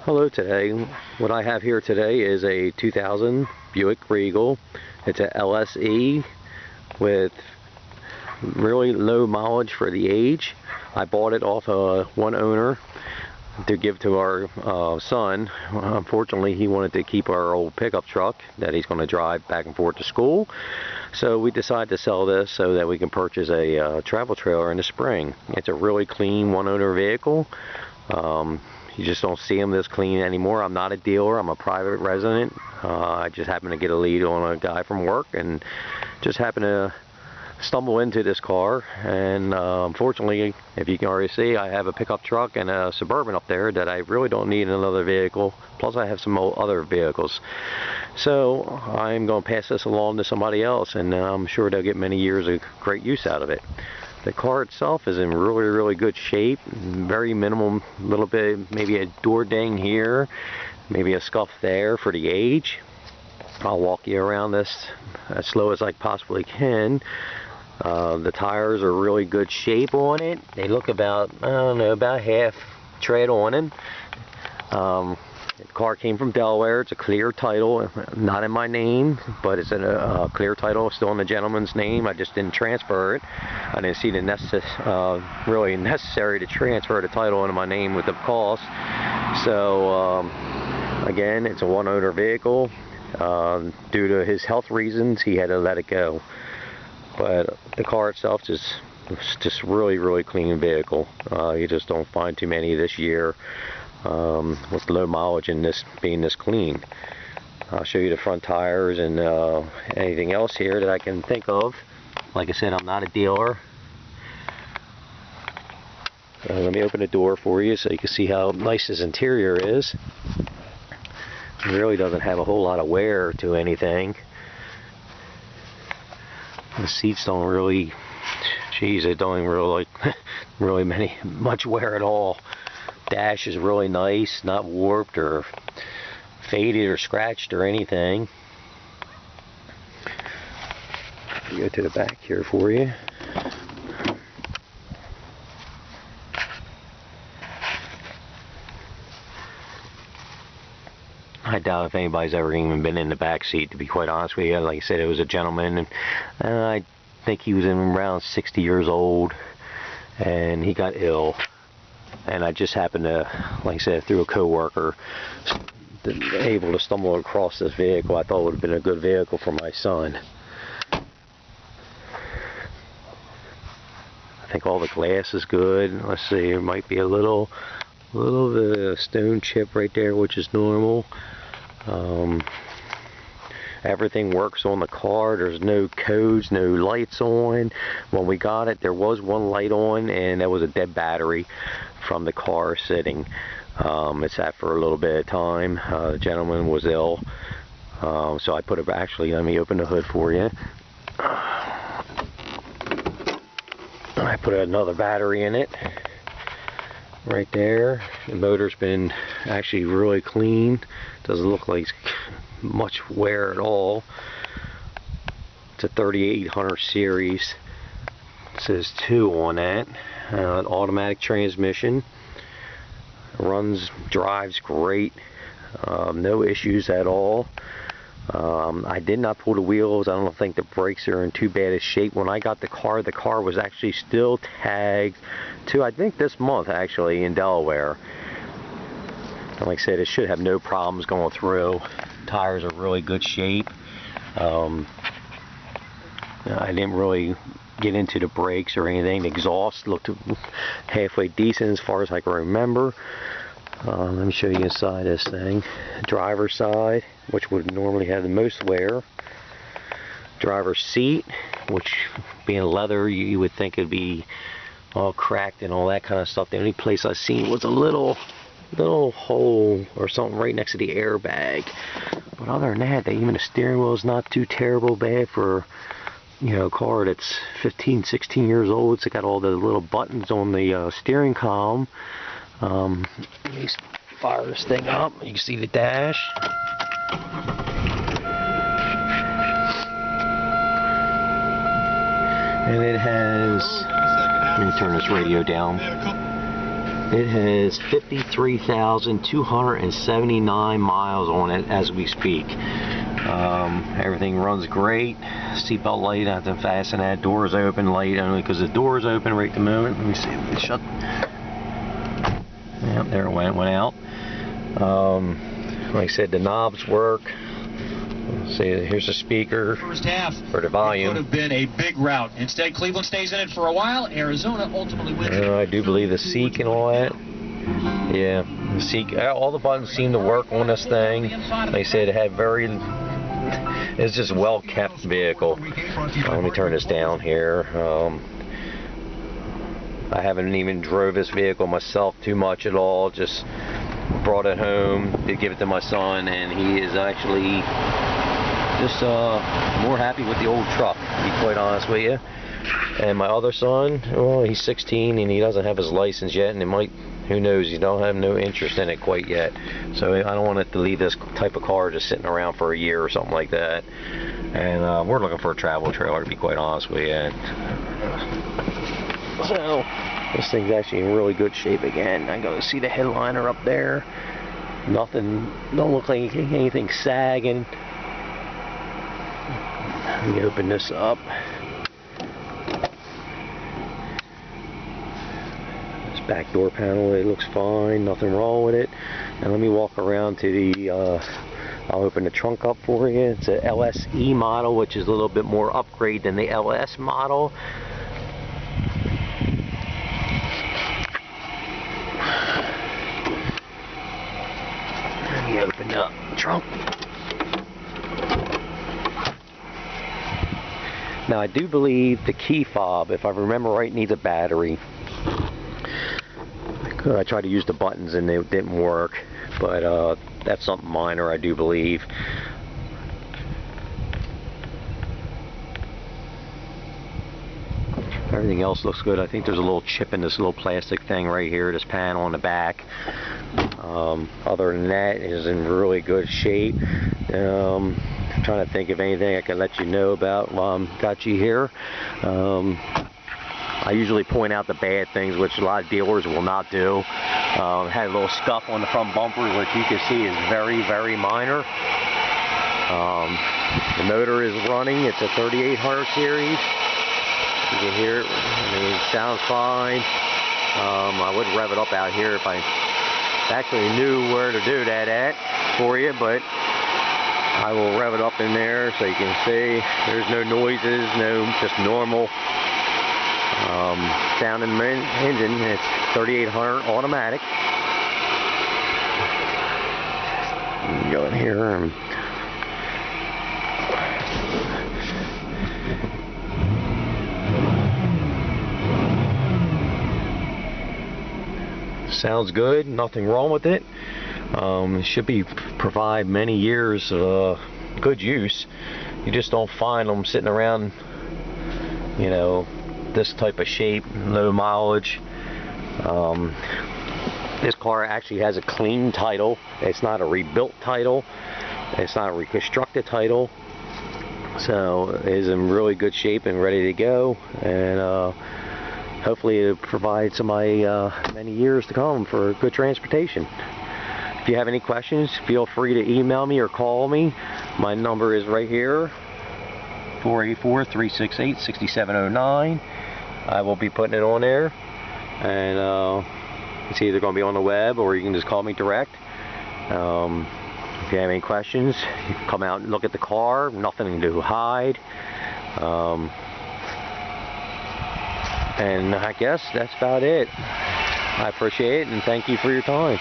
Hello today. What I have here today is a 2000 Buick Regal. It's a LSE with really low mileage for the age. I bought it off one owner to give to our son. Unfortunately, he wanted to keep our old pickup truck that he's going to drive back and forth to school. So we decided to sell this so that we can purchase a travel trailer in the spring. It's a really clean one-owner vehicle. You just don't see them this clean anymore. I'm not a dealer. I'm a private resident. I just happened to get a lead on a guy from work and just happened to stumble into this car. And unfortunately, if you can already see, I have a pickup truck and a Suburban up there that I really don't need another vehicle. Plus I have some other vehicles. So I'm going to pass this along to somebody else, and I'm sure they'll get many years of great use out of it. The car itself is in really good shape. Very minimal, little bit, maybe a door ding here, maybe a scuff there for the age. I'll walk you around this as slow as I possibly can. The tires are really good shape on it. They look about, I don't know, about half tread on it. The car came from Delaware. It's a clear title, not in my name, but it's a clear title, still in the gentleman's name. I just didn't transfer it. I didn't see the really necessary to transfer the title into my name with the cost. So again, it's a one-owner vehicle. Due to his health reasons, he had to let it go. But the car itself is just really clean vehicle. You just don't find too many this year. With low mileage and this being this clean. I'll show you the front tires and anything else here that I can think of. Like I said, I'm not a dealer. Let me open the door for you so you can see how nice this interior is. It really doesn't have a whole lot of wear to anything. The seats don't really, geez, it don't even really much wear at all. Dash is really nice, not warped or faded or scratched or anything. Go to the back here for you. I doubt if anybody's ever even been in the back seat, to be quite honest with you. Like I said, it was a gentleman, and I think he was around 60 years old, and he got ill. And I just happened to, like I said, through a coworker, able to stumble across this vehicle. I thought it would have been a good vehicle for my son. I think all the glass is good. Let's see, there might be a little bit of stone chip right there, which is normal. Everything works on the car. There's no codes, no lights on. When we got it, there was one light on, and that was a dead battery from the car sitting. It sat for a little bit of time. The gentleman was ill, so I put it, actually, let me open the hood for you. I put another battery in it right there. The motor's been actually really clean. Doesn't look like much wear at all. It's a 3800 series. It says 2 on that. An automatic transmission. Drives great. No issues at all. I did not pull the wheels. I don't think the brakes are in too bad a shape. When I got the car was actually still tagged to, I think, this month actually in Delaware. And like I said, it should have no problems going through. Tires are really good shape. I didn't really get into the brakes or anything. The exhaust looked halfway decent as far as I can remember. Let me show you inside this thing. Driver's side, which would normally have the most wear. Driver's seat, which being leather, you would think it'd be all cracked and all that kind of stuff. The only place I seen was a little hole or something right next to the airbag. But other than that, even the steering wheel is not too terrible bad for, you know, a car that's 15, 16 years old. It's got all the little buttons on the steering column. Let me fire this thing up. You can see the dash. And it has, let me turn this radio down. It has 53,279 miles on it as we speak. Everything runs great. Seatbelt light, I have to fasten that. Doors open, light only because the door's open right at the moment. Let me see if it shut. Yep, there it went out. Like I said, the knobs work. See, here's the speaker first half for the volume. It would have been a big rout. Instead, Cleveland stays in it for a while. Arizona ultimately wins. I do believe the seek and all that. Yeah, the seek. All the buttons seem to work on this thing. Like I said, it had very. It's just well kept vehicle. Let me turn this down here. I haven't even drove this vehicle myself too much at all. Just brought it home to give it to my son, and he is actually just more happy with the old truck, to be quite honest with you. And my other son, well, he's 16 and he doesn't have his license yet, and it might, who knows, he don't have no interest in it quite yet. So I don't want it to leave this type of car just sitting around for a year or something like that. And we're looking for a travel trailer, to be quite honest with you. So this thing's actually in really good shape again. I go see the headliner up there. Nothing, don't look like anything sagging. Let me open this up. This back door panel, it looks fine, nothing wrong with it. And let me walk around to the, I'll open the trunk up for you. It's a LSE model, which is a little bit more upgrade than the LS model. Let me open up the trunk. Now I do believe the key fob, if I remember right, needs a battery. I tried to use the buttons and they didn't work, but that's something minor, I do believe. Everything else looks good. I think there's a little chip in this little plastic thing right here, this panel on the back. Other than that, it is in really good shape. I'm trying to think of anything I can let you know about while I've got you here. I usually point out the bad things, which a lot of dealers will not do. Had a little scuff on the front bumper, which you can see is very, very minor. The motor is running. It's a 3800 series. You can hear it. I mean, it sounds fine. I would rev it up out here if I actually knew where to do that at for you, but I will rev it up in there so you can see there's no noises, no, just normal sound in the engine. It's 3800 automatic. Go in here and sounds good, nothing wrong with it. It should provide many years of good use. You just don't find them sitting around, you know, this type of shape, low mileage. This car actually has a clean title. It's not a rebuilt title. It's not a reconstructed title. So it is in really good shape and ready to go. And hopefully it'll provide somebody many years to come for good transportation. If you have any questions, feel free to email me or call me. My number is right here, 484-368-6709. I will be putting it on there, and it's either going to be on the web or you can just call me direct. If you have any questions, you can come out and look at the car. Nothing to hide. And I guess that's about it. I appreciate it and thank you for your time.